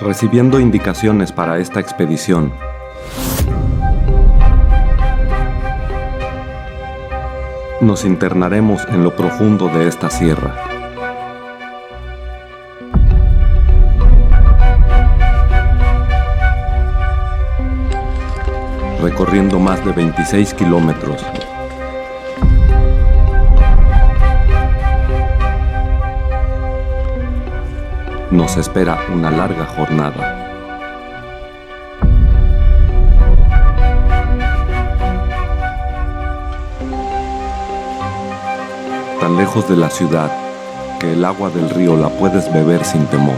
Recibiendo indicaciones para esta expedición, nos internaremos en lo profundo de esta sierra. Recorriendo más de 26 kilómetros. Nos espera una larga jornada. Tan lejos de la ciudad que el agua del río la puedes beber sin temor.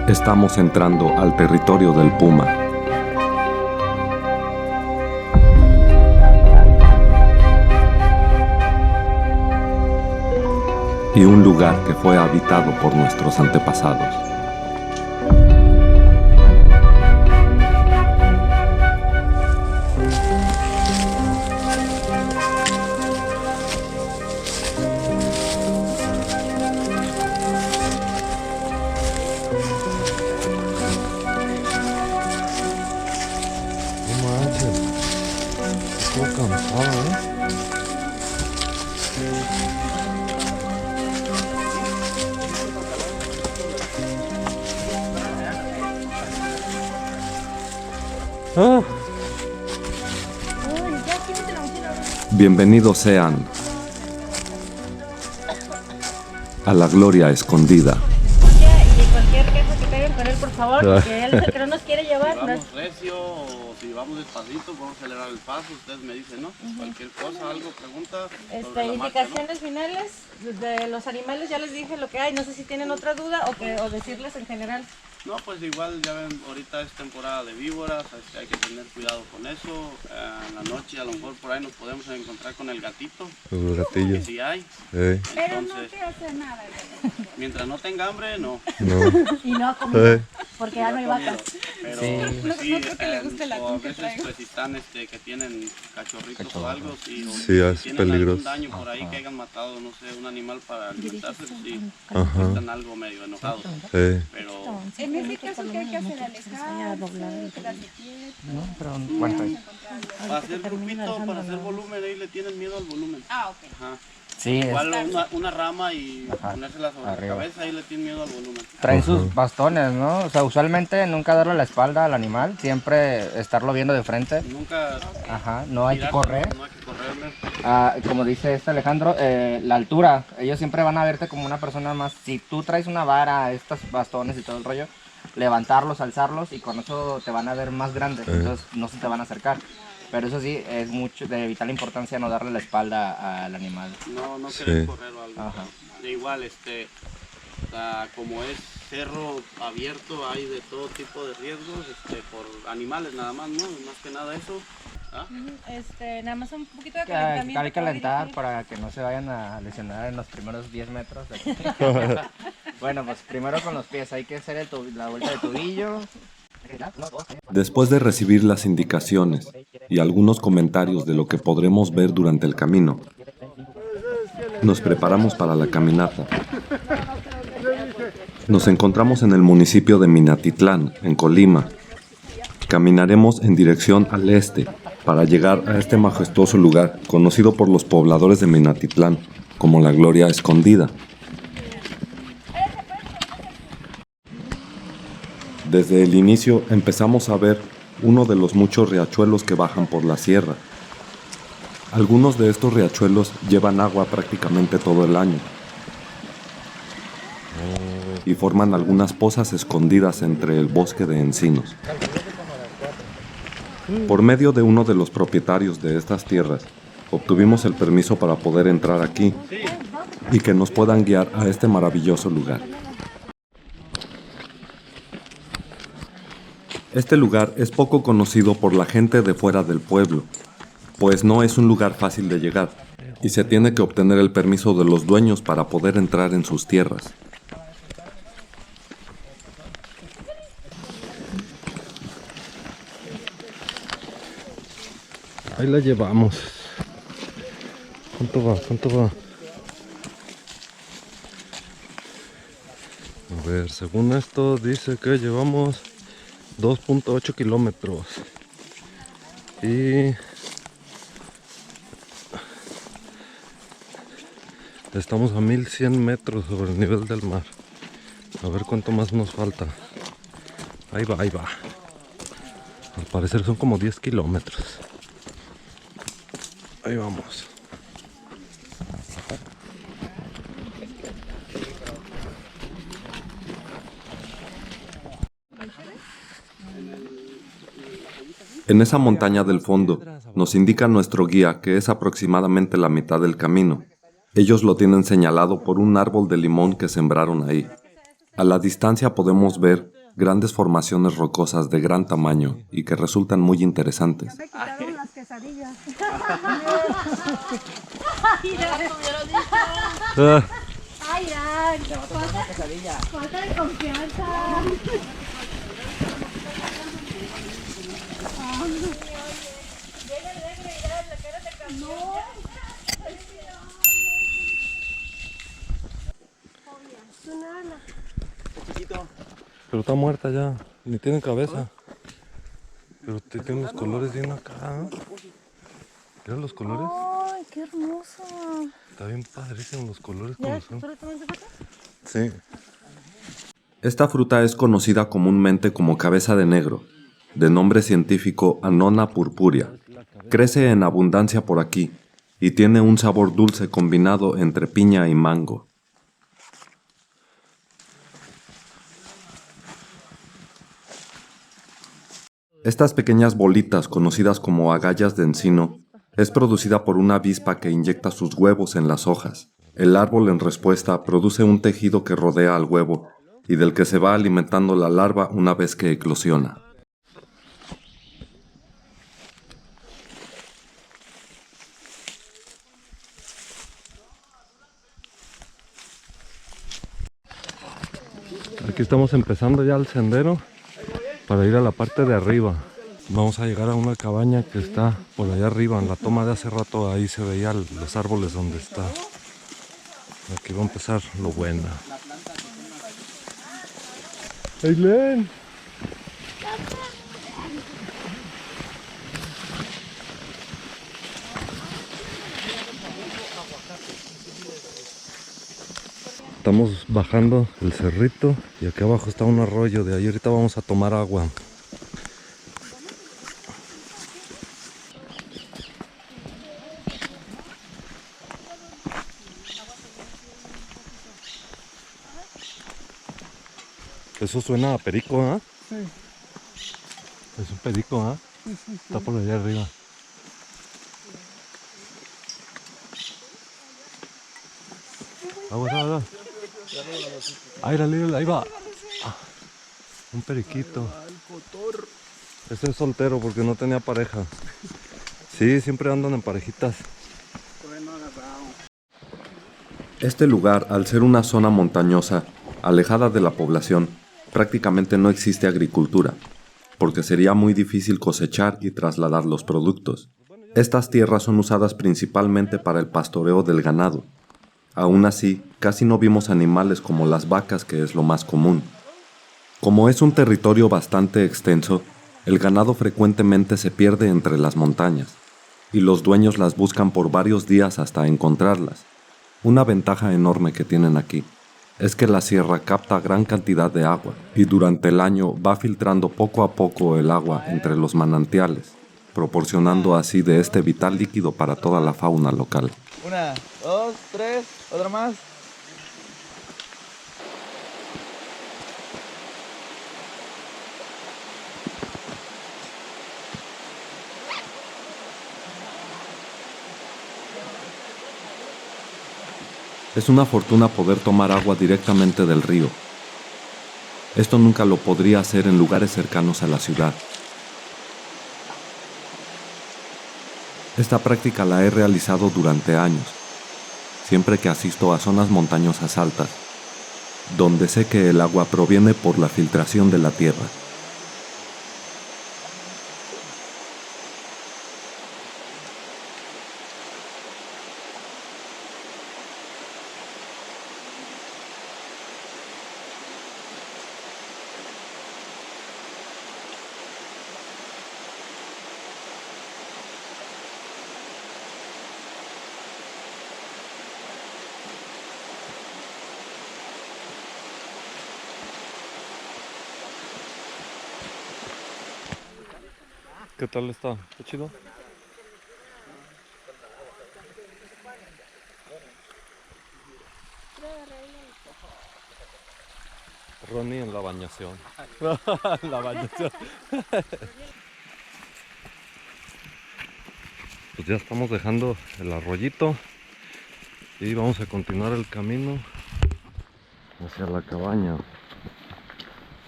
Estamos entrando al territorio del puma. Y un lugar que fue habitado por nuestros antepasados. No manches, estoy cansado, Bienvenidos sean a la gloria escondida. Y cualquier queja que tengan con él, por favor, porque él es el que no nos quiere llevar. Vamos recio o si vamos despacito, podemos acelerar el paso. Ustedes me dicen, ¿no? Cualquier cosa, algo, pregunta. sobre la marcha, Indicaciones finales de los animales, ya les dije lo que hay. No sé si tienen otra duda o decirles en general. No, pues igual ya ven, ahorita es temporada de víboras, hay que tener cuidado con eso. En la noche a lo mejor por ahí nos podemos encontrar con el gatito. los gatillos. Que sí hay. Pero no Entonces, te hace nada. mientras no tenga hambre, no. No. Y no comer, porque ya no hay Comido. vacas. Pero Sí. pues, sí, No creo que le guste el o a atún que veces traigo. pues si están que tienen cachorritos o algo, o Sí, si es tienen peligroso. algún daño por ahí que hayan matado, no sé, un animal para alimentarse, pues sí, Ajá. están algo medio enojados. Sí. Pero En ese caso, ¿qué hay que hacer? ¿Alejarse? ¿Quedarse quieto? No, pero ¿cuánto es? para hacer grupito, para hacer volumen, ahí le tienen miedo al volumen. Ah, ok. Ajá. Sí, Igual una rama y ponérsela sobre arriba. la cabeza, ahí le tienen miedo al volumen. traen sus bastones, ¿no? O sea, usualmente nunca darle la espalda al animal, siempre estarlo viendo de frente. Nunca Ajá, no hay que tirar, correr. no hay que correrle. Como dice Alejandro, la altura, ellos siempre van a verte como una persona más. Si tú traes una vara, estos bastones y todo el rollo, levantarlos, alzarlos y con eso te van a ver más grandes, entonces no se te van a acercar. Pero eso sí, es mucho de vital importancia no darle la espalda al animal. No Sí. querer correr o algo. Ajá. De igual, como es cerro abierto, hay de todo tipo de riesgos, por animales nada más, ¿no? Más que nada eso. ¿Ah? Nada más un poquito de Hay calentamiento. que calentar para que no se vayan a lesionar en los primeros 10 metros. De aquí. Bueno, pues primero con los pies, hay que hacer la vuelta de tobillo. Después de recibir las indicaciones y algunos comentarios de lo que podremos ver durante el camino, nos preparamos para la caminata. Nos encontramos en el municipio de Minatitlán, en Colima. Caminaremos en dirección al este para llegar a este majestuoso lugar conocido por los pobladores de Minatitlán como la Gloria Escondida. Desde el inicio empezamos a ver uno de los muchos riachuelos que bajan por la sierra. Algunos de estos riachuelos llevan agua prácticamente todo el año y forman algunas pozas escondidas entre el bosque de encinos. Por medio de uno de los propietarios de estas tierras, obtuvimos el permiso para poder entrar aquí y que nos puedan guiar a este maravilloso lugar. Este lugar es poco conocido por la gente de fuera del pueblo, pues no es un lugar fácil de llegar y se tiene que obtener el permiso de los dueños para poder entrar en sus tierras. Ahí la llevamos. ¿Cuánto va? ¿Cuánto va? A ver, según esto dice que llevamos 2.8 kilómetros. Y estamos a 1100 metros sobre el nivel del mar. A ver cuánto más nos falta. Ahí va, ahí va. Al parecer son como 10 kilómetros. Ahí vamos. En esa montaña del fondo, nos indica nuestro guía que es aproximadamente la mitad del camino. Ellos lo tienen señalado por un árbol de limón que sembraron ahí. A la distancia podemos ver grandes formaciones rocosas de gran tamaño y que resultan muy interesantes. Me quitaron las quesadillas. Ah, Ay, ay, falta de confianza. pero está muerta ya. Ni tiene cabeza. Pero tiene los colores bien acá. Mira los colores. Ay, qué hermosa. Está bien padrísimo los colores como son. Sí. Esta fruta es conocida comúnmente como cabeza de negro, de nombre científico Annona purpurea. Crece en abundancia por aquí y tiene un sabor dulce combinado entre piña y mango. Estas pequeñas bolitas, conocidas como agallas de encino, es producida por una avispa que inyecta sus huevos en las hojas. El árbol en respuesta produce un tejido que rodea al huevo y del que se va alimentando la larva una vez que eclosiona. Aquí estamos empezando ya el sendero para ir a la parte de arriba. Vamos a llegar a una cabaña que está por allá arriba. En la toma de hace rato ahí se veían los árboles donde está. Aquí va a empezar lo bueno. ¡Ailén! Estamos bajando el cerrito y aquí abajo está un arroyo. De ahí ahorita vamos a tomar agua. Eso suena a perico, ¿ah? Sí. Es un perico, ¿ah? Está por allá arriba. Agua, agua, agua. Ahí va. Ah, un periquito. Este es soltero porque no tenía pareja. Sí, siempre andan en parejitas. Este lugar, al ser una zona montañosa, alejada de la población, prácticamente no existe agricultura, porque sería muy difícil cosechar y trasladar los productos. Estas tierras son usadas principalmente para el pastoreo del ganado. Aún así, casi no vimos animales como las vacas, que es lo más común. Como es un territorio bastante extenso, el ganado frecuentemente se pierde entre las montañas, y los dueños las buscan por varios días hasta encontrarlas. Una ventaja enorme que tienen aquí es que la sierra capta gran cantidad de agua y durante el año va filtrando poco a poco el agua entre los manantiales, proporcionando así de este vital líquido para toda la fauna local. 1, 2, 3, otra más. Es una fortuna poder tomar agua directamente del río. Esto nunca lo podría hacer en lugares cercanos a la ciudad. Esta práctica la he realizado durante años, siempre que asisto a zonas montañosas altas, donde sé que el agua proviene por la filtración de la tierra. ¿Qué tal está? ¿Está chido? Ronnie en la bañación. La bañación. Pues ya estamos dejando el arroyito y vamos a continuar el camino hacia la cabaña.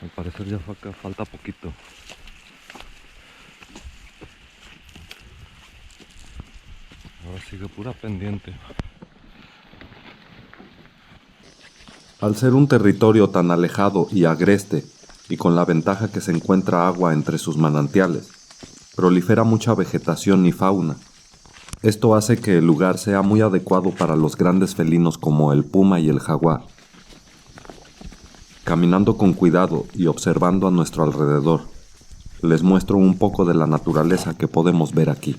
Al parecer ya falta poquito. Ahora sigue pura pendiente. Al ser un territorio tan alejado y agreste, y con la ventaja que se encuentra agua entre sus manantiales, prolifera mucha vegetación y fauna. Esto hace que el lugar sea muy adecuado para los grandes felinos como el puma y el jaguar. Caminando con cuidado y observando a nuestro alrededor, les muestro un poco de la naturaleza que podemos ver aquí.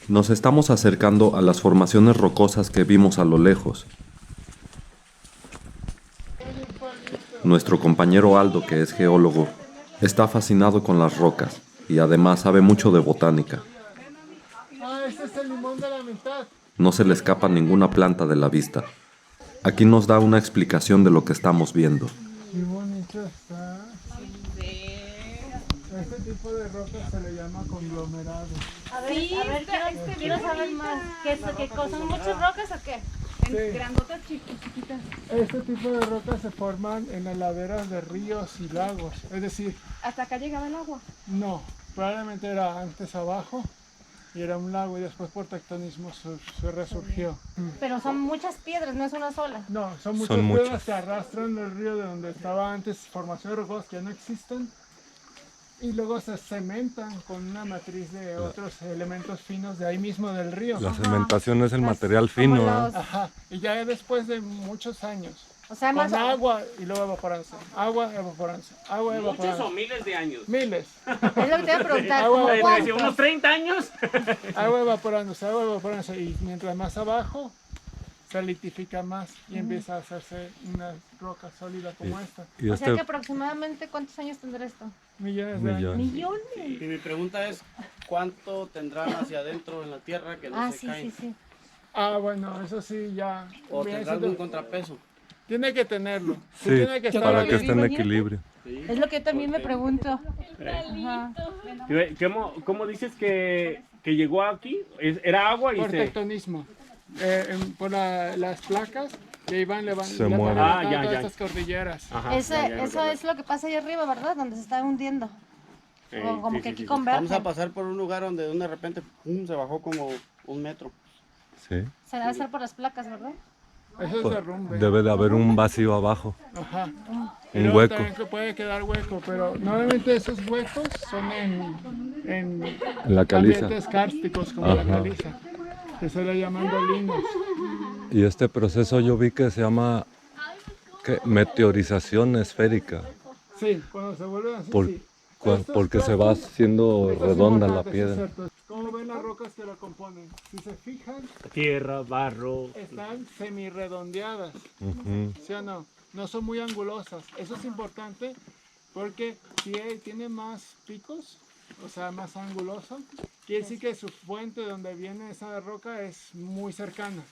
Nos estamos acercando a las formaciones rocosas que vimos a lo lejos. Nuestro compañero Aldo, que es geólogo, está fascinado con las rocas y además sabe mucho de botánica. Este es el limón de la mitad. No se le escapa ninguna planta de la vista. Aquí nos da una explicación de lo que estamos viendo. Qué bonito está. Este tipo de roca se le llama conglomerado. A ver, quiero saber más. ¿Son muchas rocas o qué? Sí. Grandotas chiquitas. Este tipo de rocas se forman en las laderas de ríos y lagos. Es decir, Hasta acá llegaba el agua. no, probablemente era antes abajo y era un lago y después por tectonismo se resurgió. Pero son muchas piedras, no es una sola. No, son muchas Son piedras muchas. que arrastran el río de donde estaba antes formaciones rocosas que ya no existen y luego se cementan con una matriz de otros elementos finos de ahí mismo del río. La cementación es el Las- material como fino, los- Ajá, y ya después de muchos años, O sea, más con agua y luego evaporándose, agua evaporándose, agua Muchos o evaporándose. miles de años. Miles. es lo que te iba a preguntar. Agua, ¿Cómo agua, cuántos? ¿Unos 30 años? Agua evaporándose y mientras más abajo se litifica más y empieza a hacerse una roca sólida como esta. y O este sea que aproximadamente ¿cuántos años tendrá esto? Millones de años. millón. Millones. Y mi pregunta es, ¿cuánto tendrán hacia adentro en la tierra que no Ah, se sí, caen? sí, sí. Ah, bueno, eso sí ya. ¿O viene tendrá siendo- algún contrapeso? Tiene que tenerlo. Sí, Tiene que estar para ahí. que esté en equilibrio. Sí. Es lo que yo también me pregunto. Ajá. ¿Cómo dices que llegó aquí? ¿Era agua y Por se...? tectonismo. Por las placas que iban Se mueve. levantando Ah, ya. estas cordilleras. Ajá, Eso es lo que pasa ahí arriba, ¿verdad? Donde se está hundiendo. O como sí, que sí, aquí sí. convergen. Vamos a pasar por un lugar donde de repente pum, se bajó como 1 metro. Sí. Se debe hacer por las placas, ¿verdad? Eso es Pues, derrumbe. debe de haber un vacío abajo. Ajá. Y Un luego hueco. también que puede quedar hueco, pero normalmente esos huecos son en La caliza. ambientes kársticos como Ajá. la caliza, que se le llaman dolinos. Y este proceso yo vi que se llama ¿qué? Meteorización esférica. Sí, cuando se vuelven así, Por- sí. Porque se va haciendo Esto es redonda la importante, sí es piedra. cierto. ¿Cómo ven las rocas que la componen? Si se fijan, Tierra, barro. están semi-redondeadas, Ujú. ¿sí o no? No son muy angulosas. Eso es importante porque si tiene más picos, o sea, más anguloso, quiere decir que su fuente donde viene esa roca es muy cercana.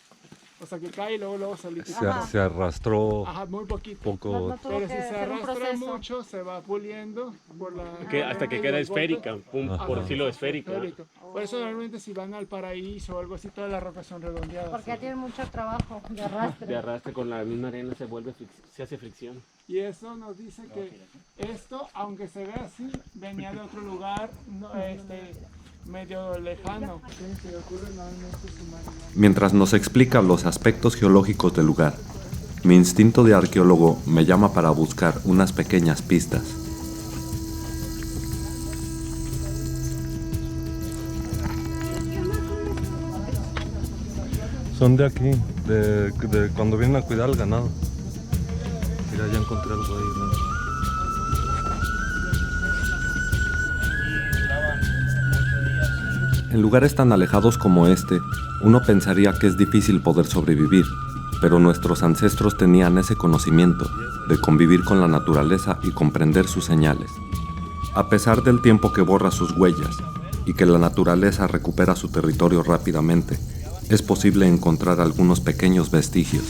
O sea, que cae y luego se liquida. Se arrastró Ajá, muy poquito. poco. tuvo Pero que si se hacer un arrastra proceso. mucho, se va puliendo por la... Hasta que y queda los golpes. esférica, pum, Ajá. por decirlo esférico. Por eso normalmente si van al paraíso o algo así, todas las rocas son redondeadas. Porque ya tienen mucho trabajo de arrastre. De arrastre con la misma arena se hace fricción. Y eso nos dice que esto, aunque se ve así, venía de otro lugar medio lejano. Se ocurre normalmente submarino. Mientras nos explica los aspectos geológicos del lugar, mi instinto de arqueólogo me llama para buscar unas pequeñas pistas. Son de aquí, de cuando vienen a cuidar al ganado. Mira, ya encontré algo ahí. ¿no? En lugares tan alejados como este, uno pensaría que es difícil poder sobrevivir, pero nuestros ancestros tenían ese conocimiento de convivir con la naturaleza y comprender sus señales. A pesar del tiempo que borra sus huellas y que la naturaleza recupera su territorio rápidamente, es posible encontrar algunos pequeños vestigios.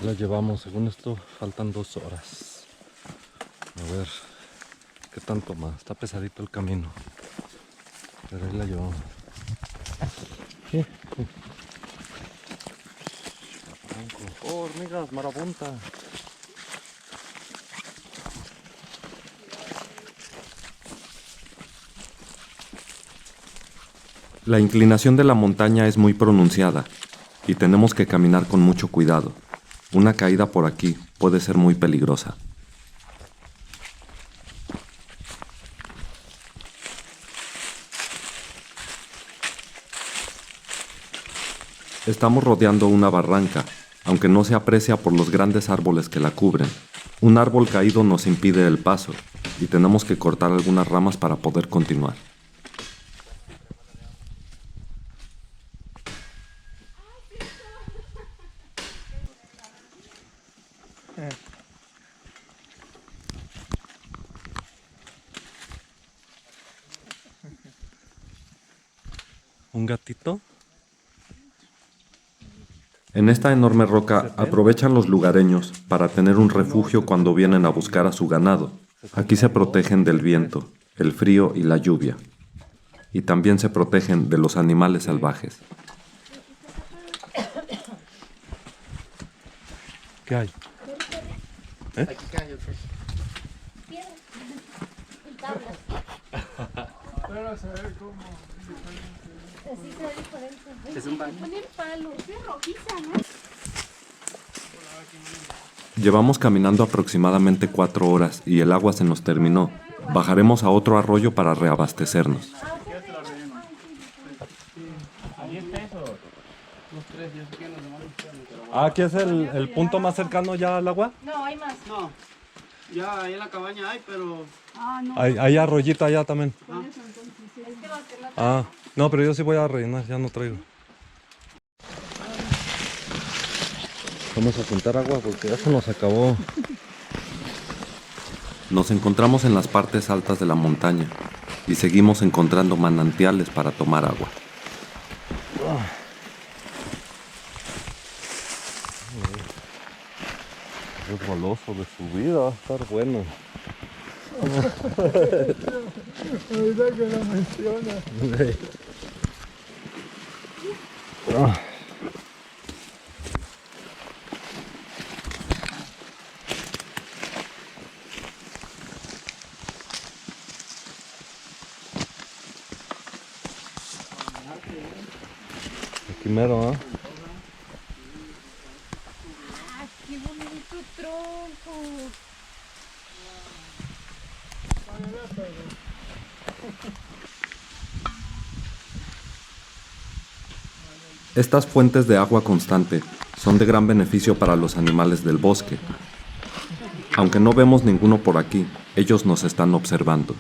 Ya la llevamos, según esto faltan 2 horas. A ver, ¿qué tanto más? Está pesadito el camino. Pero ahí la llevamos. Oh, hormigas, marabunta. La inclinación de la montaña es muy pronunciada y tenemos que caminar con mucho cuidado. Una caída por aquí puede ser muy peligrosa. Estamos rodeando una barranca, aunque no se aprecia por los grandes árboles que la cubren. Un árbol caído nos impide el paso y tenemos que cortar algunas ramas para poder continuar. ¿Un gatito? En esta enorme roca aprovechan los lugareños para tener un refugio cuando vienen a buscar a su ganado. Aquí se protegen del viento, el frío y la lluvia. Y también se protegen de los animales salvajes. ¿Qué hay? Pero se ve como diferente. Es un baño. Llevamos caminando aproximadamente 4 horas y el agua se nos terminó. Bajaremos a otro arroyo para reabastecernos. Ah, ¿aquí es el punto más cercano ya al agua? No, hay más. No, ya ahí en la cabaña hay, pero Hay arroyito allá también. Ah, no, pero yo sí voy a rellenar, ya no traigo. Vamos a juntar agua porque ya se nos acabó. Nos encontramos en las partes altas de la montaña y seguimos encontrando manantiales para tomar agua. Es goloso de subida, va a estar bueno. Ahorita que lo menciona. Aquí mero, ¿eh? ¡Qué bonito tronco! Estas fuentes de agua constante son de gran beneficio para los animales del bosque. Aunque no vemos ninguno por aquí, ellos nos están observando.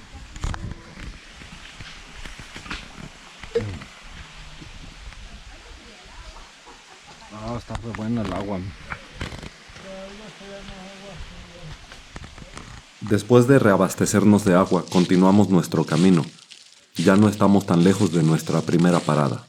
Está muy buena el agua. Después de reabastecernos de agua, continuamos nuestro camino. Ya no estamos tan lejos de nuestra primera parada.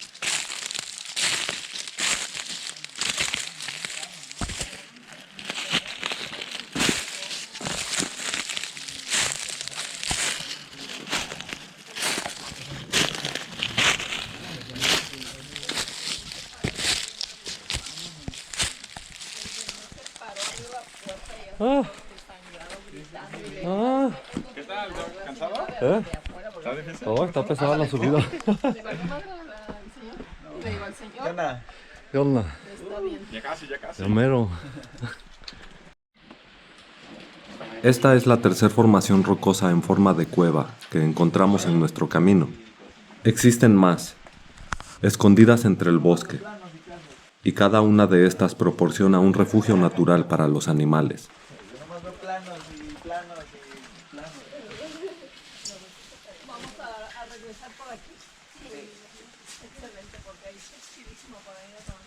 ¿Qué tal? ¿Cansado? Oh, está pesada la subida. ¿Qué onda? ¿Qué onda? Ya casi. Ya mero. Esta es la tercera formación rocosa en forma de cueva que encontramos en nuestro camino. Existen más, escondidas entre el bosque, y cada una de estas proporciona un refugio natural para los animales. Nomás veo planos y planos y planos. Vamos a regresar por aquí. Sí. Excelente, porque ahí es chidísimo para ir a tomar.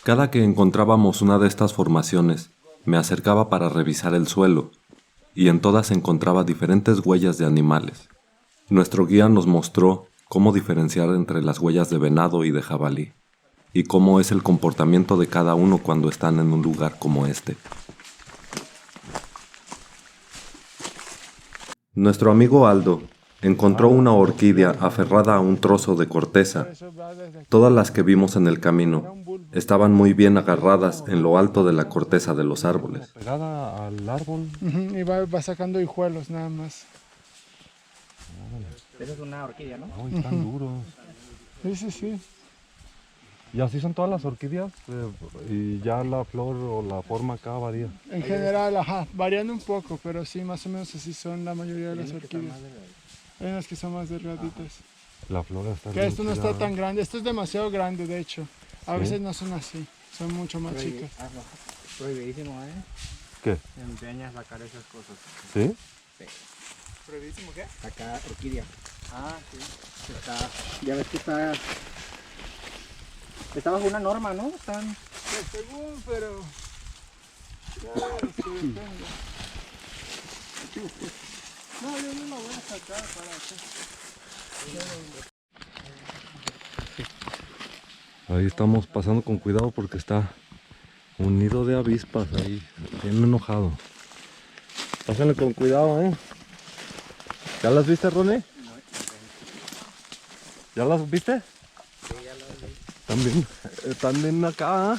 Cada que encontrábamos una de estas formaciones, me acercaba para revisar el suelo, y en todas encontraba diferentes huellas de animales. Nuestro guía nos mostró cómo diferenciar entre las huellas de venado y de jabalí, y cómo es el comportamiento de cada uno cuando están en un lugar como este. Nuestro amigo Aldo encontró una orquídea aferrada a un trozo de corteza. Todas las que vimos en el camino estaban muy bien agarradas en lo alto de la corteza de los árboles. Pegada al árbol. Y va sacando hijuelos nada más. Esa es una orquídea, ¿no? Ay, están duros. Sí. Y así son todas las orquídeas. Y ya la flor o la forma acá varía. En general, varían un poco, pero sí, más o menos así son la mayoría de las orquídeas. Hay unas que son más delgaditas. La flor está Que bien esto no está chida. tan grande, esto es demasiado grande, de hecho. A ¿Sí? veces no son así, son mucho más chicas. Prohibidísimo, ¿eh? ¿Qué? Empeñas sacar esas cosas. ¿Sí? ¿Prohibidísimo qué? Sacar orquídea. Ah, sí. Ya ves que está bajo una norma, ¿no? Están... Pues según, pero... depende. No, yo no lo voy a sacar para qué. Ahí estamos pasando con cuidado porque está un nido de avispas ahí, bien enojado. Pásenle con cuidado, ¿eh? ¿Ya las viste, Ronnie? ¿Ya las viste? Sí, ya las vi. Están bien acá, ¿eh?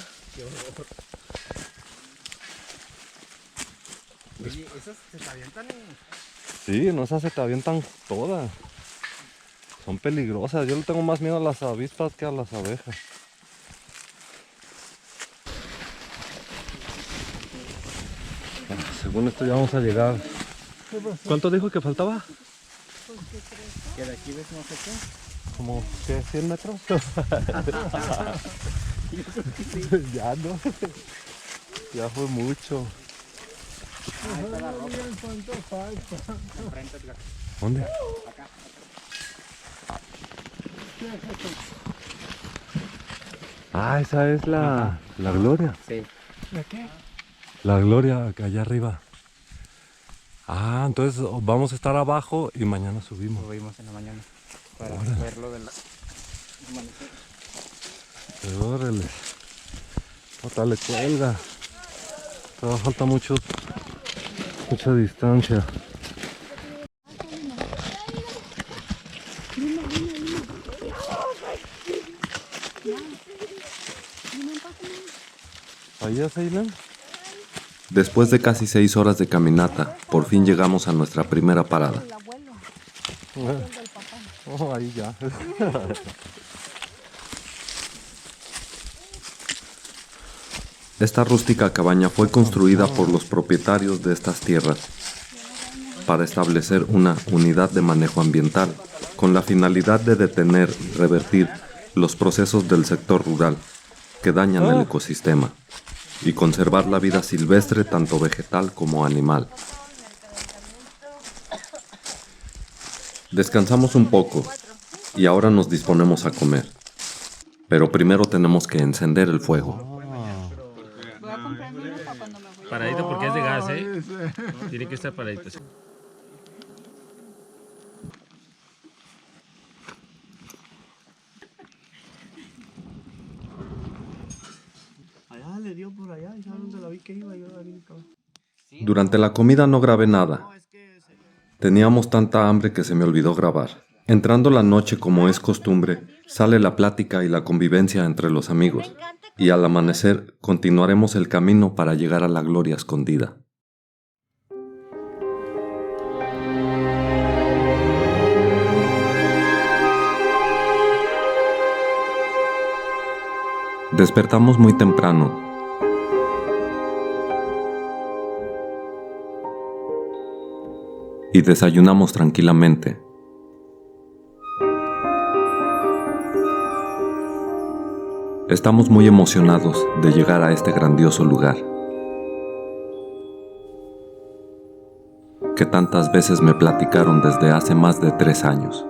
Oye, esas se avientan y... Sí, no, esas se te avientan todas. Son peligrosas. Yo le tengo más miedo a las avispas que a las abejas. Según esto ya vamos a llegar. ¿Cuánto dijo que faltaba? Que de aquí ves no sé qué. ¿Como qué? ¿100 metros? Ya no. Ya fue mucho. ¿Cuánto falta? Enfrente, Edgar. ¿Dónde? Acá. Ah, esa es la Gloria. Sí. ¿De qué? La Gloria, acá allá arriba. Ah, entonces vamos a estar abajo y mañana subimos. Subimos en la mañana para Órale. verlo del amanecer. Órale. Otra le cuelga. Todavía falta mucha distancia. ¿Ahí es, Eileen? Después de casi 6 horas de caminata, por fin llegamos a nuestra primera parada. Oh, ahí ya. Esta rústica cabaña fue construida por los propietarios de estas tierras para establecer una unidad de manejo ambiental con la finalidad de detener y revertir los procesos del sector rural que dañan el ecosistema y conservar la vida silvestre tanto vegetal como animal. Descansamos un poco y ahora nos disponemos a comer, pero primero tenemos que encender el fuego. Voy a comprarme uno para cuando me voy. Paradito porque es de gas, ¿eh? Tiene que estar paradito. Allá le dio por allá, y saben dónde la vi que iba, yo la vi acá. Durante la comida no grabé nada. Teníamos tanta hambre que se me olvidó grabar. Entrando la noche, como es costumbre, sale la plática y la convivencia entre los amigos. Y al amanecer continuaremos el camino para llegar a la gloria escondida. Despertamos muy temprano. Y desayunamos tranquilamente. Estamos muy emocionados de llegar a este grandioso lugar, que tantas veces me platicaron desde hace más de 3 años.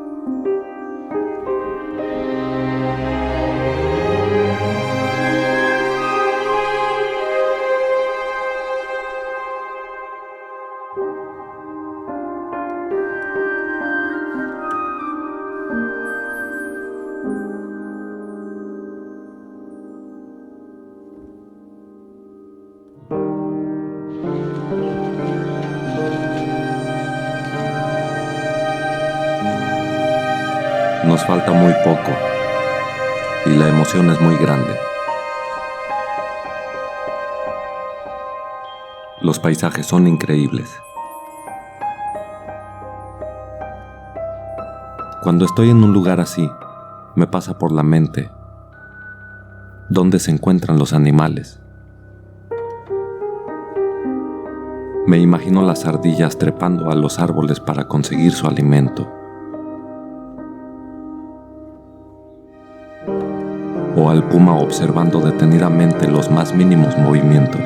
Nos falta muy poco y la emoción es muy grande. Los paisajes son increíbles. Cuando estoy en un lugar así, me pasa por la mente dónde se encuentran los animales. Me imagino las ardillas trepando a los árboles para conseguir su alimento. O al puma observando detenidamente los más mínimos movimientos.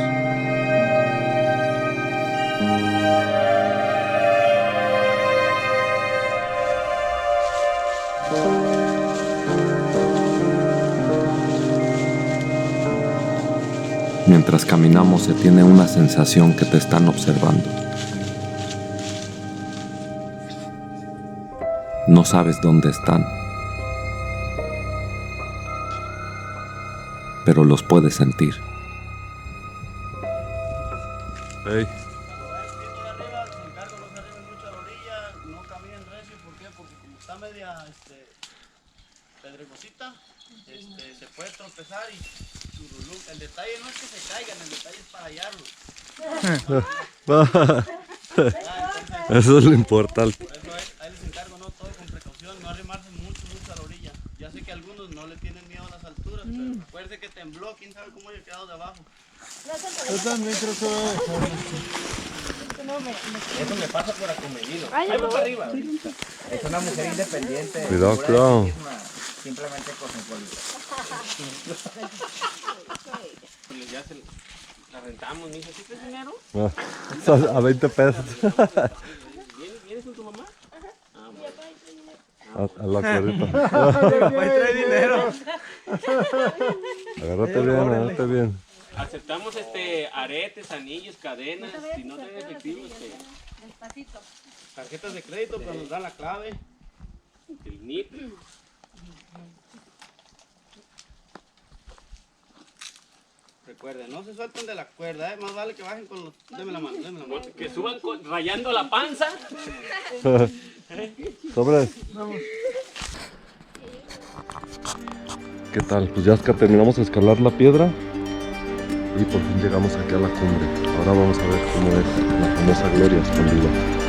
Mientras caminamos se tiene una sensación que te están observando. No sabes dónde están, pero los puedes sentir. Hey. No caminen recio, ¿por qué? Porque como está media pedregosita, se puede tropezar y churulú. El detalle no es que se caigan, el detalle es para hallarlos. Eso es lo importante. Por eso ahí les encargo, ¿no? Todo con precaución, no arrimarse mucho a la orilla. Ya sé que algunos no le tienen miedo a las alturas, pero acuérdense que tembló, quién sabe cómo haya quedado de abajo. Yo también creo que voy a dejar. Eso me pasa por acomedido. Ay, Ahí va para arriba. Es una mujer independiente. Cuidado, segura de cuidado. sí misma, simplemente cosmopolita. Ya se la rentamos, mija. ¿Sí traes dinero? A 20 pesos. ¿Vienes con tu mamá? A la cuerita. trae dinero. Agárrate bien. Aceptamos aretes, anillos, cadenas. Si no traes efectivo, Despacito. Tarjetas de crédito, pues nos da la clave. El NIP. Recuerden, no se suelten de la cuerda, más vale que bajen con los... Deme la mano, deme la mano. Que suban rayando la panza. Sobres. ¿Qué tal? Pues ya terminamos de escalar la piedra y por fin llegamos aquí a la cumbre. Ahora vamos a ver cómo es la famosa Gloria escondida.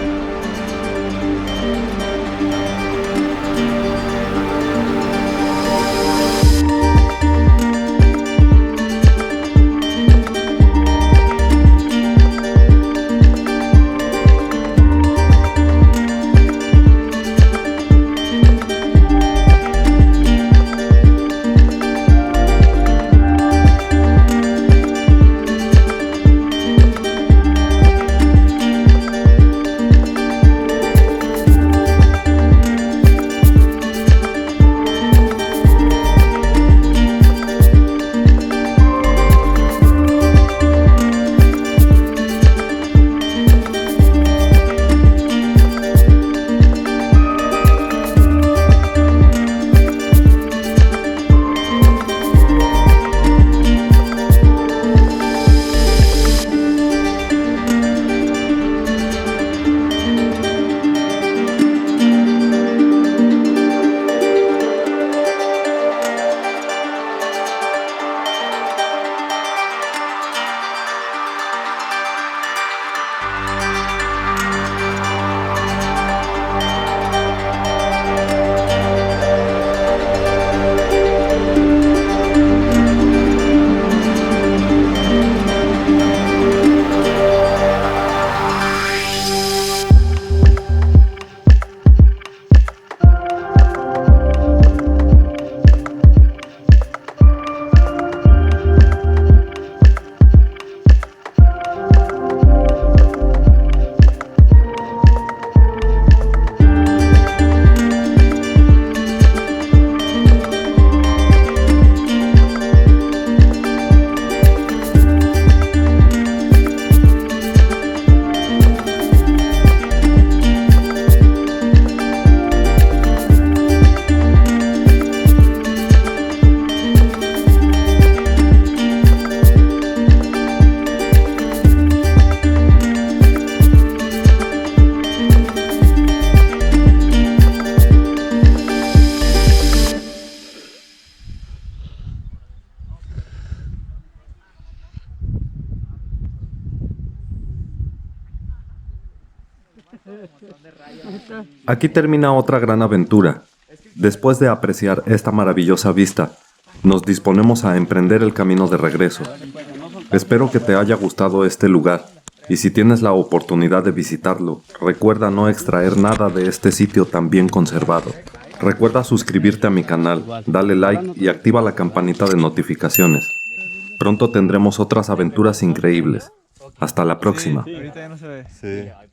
Aquí termina otra gran aventura. Después de apreciar esta maravillosa vista, nos disponemos a emprender el camino de regreso. Espero que te haya gustado este lugar, y si tienes la oportunidad de visitarlo, recuerda no extraer nada de este sitio tan bien conservado. Recuerda suscribirte a mi canal, dale like y activa la campanita de notificaciones. Pronto tendremos otras aventuras increíbles. Hasta la próxima. Ahorita ya no se ve. Sí.